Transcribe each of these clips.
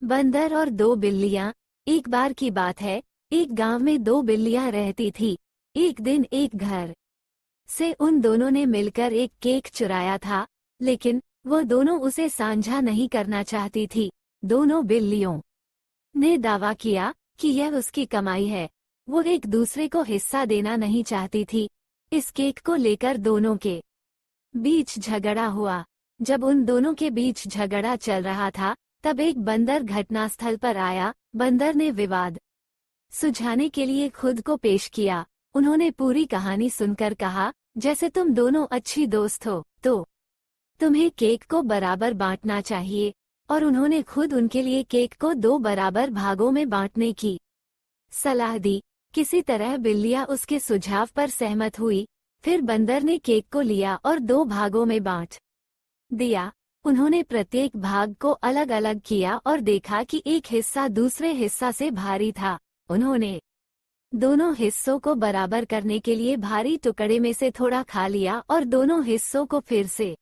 बंदर और दो बिल्लियां। एक बार की बात है, एक गांव में दो बिल्लियां रहती थी। एक दिन एक घर से उन दोनों ने मिलकर एक केक चुराया था, लेकिन वो दोनों उसे साझा नहीं करना चाहती थी। दोनों बिल्लियों ने दावा किया कि यह उसकी कमाई है। वो एक दूसरे को हिस्सा देना नहीं चाहती थी। इस केक को लेकर दोनों के बीच झगड़ा हुआ। जब उन दोनों के बीच झगड़ा चल रहा था, तब एक बंदर घटनास्थल पर आया। बंदर ने विवाद सुलझाने के लिए खुद को पेश किया। उन्होंने पूरी कहानी सुनकर कहा, जैसे तुम दोनों अच्छी दोस्त हो, तो तुम्हें केक को बराबर बांटना चाहिए। और उन्होंने खुद उनके लिए केक को दो बराबर भागों में बांटने की सलाह दी। किसी तरह बिल्लियां उसके सुझाव पर सहमत हुई। फिर बंदर ने केक को लिया और दो भागों में बांट दिया। उन्होंने प्रत्येक भाग को अलग अलग किया और देखा कि एक हिस्सा दूसरे हिस्सा से भारी था। उन्होंने दोनों हिस्सों को बराबर करने के लिए भारी टुकड़े में से थोड़ा खा लिया और दोनों हिस्सों को फिर से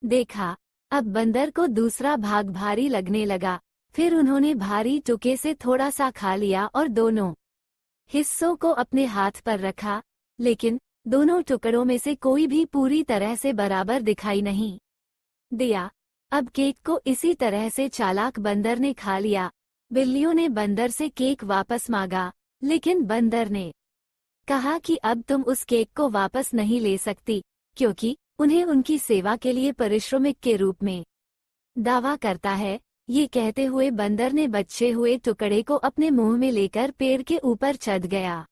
देखा। अब बंदर को दूसरा भाग भारी लगने लगा। फिर उन्होंने भारी टुकड़े से थोड़ा सा खा लिया और दोनों हिस्सों को अपने हाथ पर रखा, लेकिन दोनों टुकड़ों में से कोई भी पूरी तरह से बराबर दिखाई नहीं दिया। अब केक को इसी तरह से चालाक बंदर ने खा लिया। बिल्लियों ने बंदर से केक वापस मांगा, लेकिन बंदर ने कहा कि अब तुम उस केक को वापस नहीं ले सकती, क्योंकि उन्हें उनकी सेवा के लिए पारिश्रमिक के रूप में दावा करता है। ये कहते हुए बंदर ने बचे हुए टुकड़े को अपने मुंह में लेकर पेड़ के ऊपर चढ़ गया।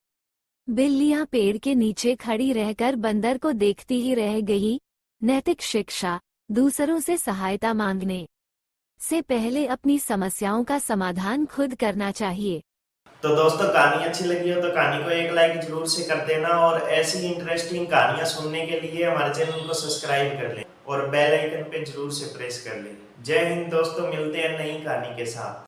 बिल्लियां पेड़ के नीचे खड़ी रहकर बंदर को देखती ही रह गई। नैतिक शिक्षा: दूसरों से सहायता मांगने से पहले अपनी समस्याओं का समाधान खुद करना चाहिए। तो दोस्तों, कहानी अच्छी लगी हो तो कहानी को एक लाइक जरूर से कर देना, और ऐसी इंटरेस्टिंग कहानियां सुनने के लिए हमारे चैनल को सब्सक्राइब कर लें और बेल आइकन पे जरूर से प्रेस कर लें। जय हिंद दोस्तों, मिलते हैं नई कहानी के साथ।